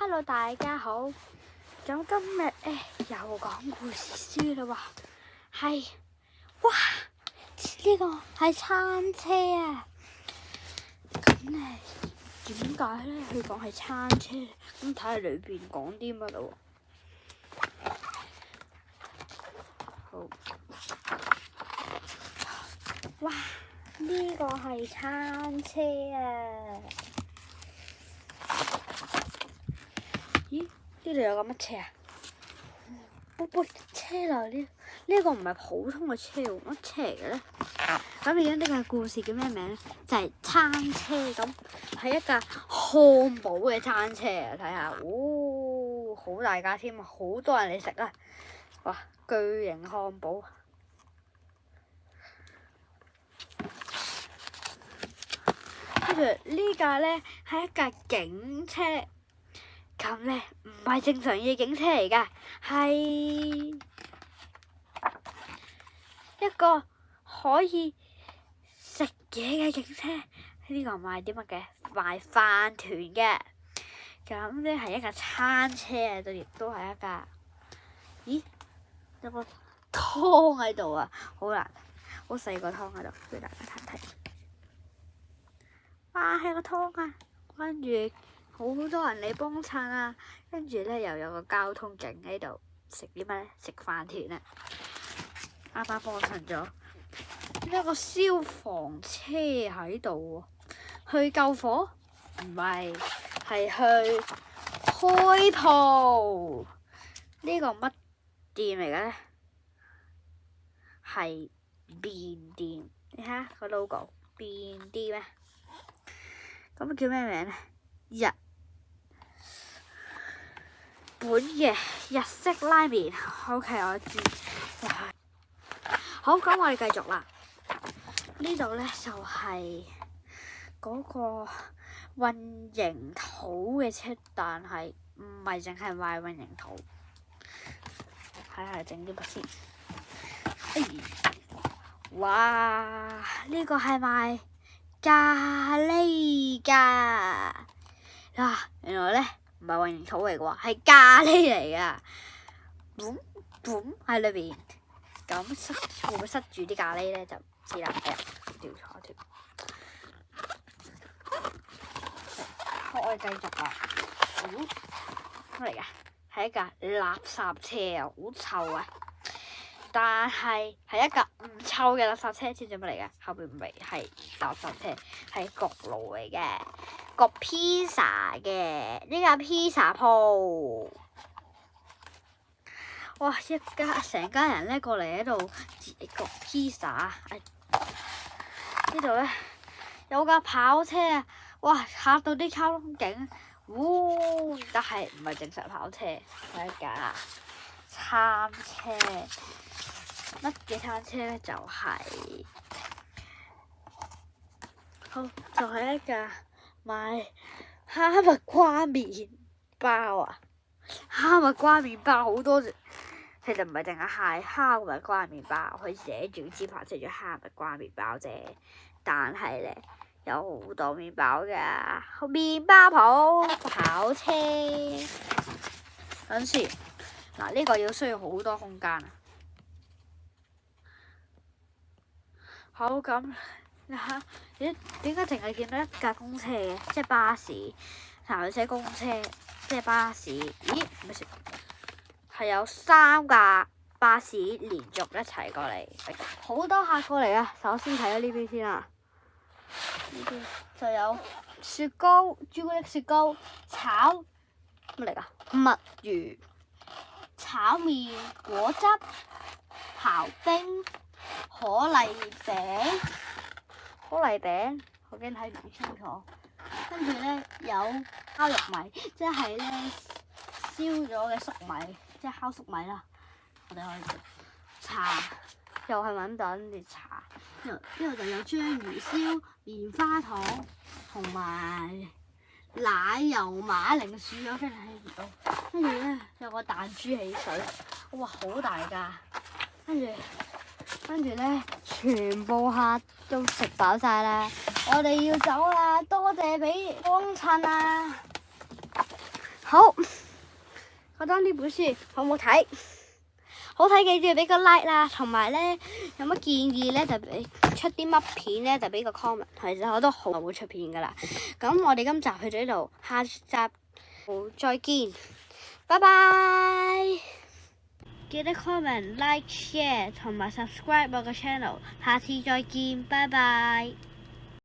Hello， 大家好。咁今日又講故事書啦喎，係哇呢個係餐車啊。咁咧點解咧佢講係餐車？咁睇下裏邊講啲乜咯喎。好，哇呢個係餐車啊！咦？呢度有個乜車啊？喂，車來呢個唔係普通嘅車喎，乜車嚟嘅咧？咁而家呢個故事叫咩名咧？就係餐車，咁係一架漢堡嘅餐車啊！睇下，哦，好大架添啊，好多人嚟食啊！哇，巨型漢堡。跟住呢架咧係一架警車。咁咧唔係正常嘅警車嚟㗎，係一個可以食嘢嘅警車。呢個賣啲乜嘅？賣飯團嘅。咁咧係一架餐車啊，亦都係一架。咦？有個湯喺度啊，好細個湯喺度，俾大家睇睇。哇！係個湯啊，跟住。好多人嚟幫襯啊，跟住咧又有個交通警喺度食啲乜咧？食飯團啊！啱啱幫襯咗一個消防車喺度喎，去救火？唔係，係去開鋪。呢個乜店嚟嘅咧？係便店。你睇下個 logo， 便店咩？咁叫咩名咧？本嘅日式拉麵。OK， 我知。好，咁我哋繼續啦。呢度咧就係嗰個混凝土嘅車，但係唔係淨係賣混凝土。睇下整啲乜先。哇！呢個係賣咖喱㗎。嗱，原來咧〜唔係混凝土嚟嘅喎，係咖喱嚟噶。喺裏邊，咁會唔會塞住啲咖喱咧？就唔知啦。哎呀，掉錯條。好，我哋繼續啦。乜嚟㗎？係一架垃圾車啊，好臭啊！但係係一架唔臭嘅垃圾車，知唔知乜嚟㗎？後邊唔係垃圾車，係焗爐嚟嘅。焗披薩嘅呢架披薩鋪，哇！成家人咧過嚟喺度焗披薩。呢度咧有架跑車啊！哇！嚇到啲交通警，但係唔係正常跑車，係一架餐車。乜嘅餐車咧？就係一架。賣哈密瓜麵包啊！哈密瓜麵包好多，其實唔係淨係哈密瓜麵包，佢寫住招牌寫住哈密瓜麵包啫。但係咧有好多麵包㗎，麵包鋪跑車。等先，嗱呢個需要好多空間啊。好咁。點解淨係見到一架公車嘅？即係巴士，頭寫公車，即係巴士。咦？咩事？係有3架巴士連續一齊過嚟，好多客過嚟啊！首先睇咗呢邊先啦，呢邊就有雪糕、朱古力雪糕、炒乜嚟㗎？墨魚、炒麵、果汁、刨冰、可麗餅。可麗餅，我驚睇唔清楚。跟住咧有烤玉米，即係咧燒咗嘅粟米，即係烤粟米啦。我哋可以食茶，又係揾到啲茶。呢度就有章魚燒、棉花糖同埋奶油馬鈴薯咗跟住喺度。跟住咧有個彈珠汽水，哇好大㗎！跟住咧，全部客都食飽晒啦，我哋要走啦，多謝俾幫襯啊！好，覺得呢本書好唔好睇？好睇記住俾個 like 啦，同埋咧有乜建議咧就俾出啲乜片咧就俾個 comment。其實我都好耐會出片噶啦。咁我哋今集去到呢度，下集再見，拜拜！記得 comment、like、share 同埋 subscribe 我個 channel。下次再見，拜拜。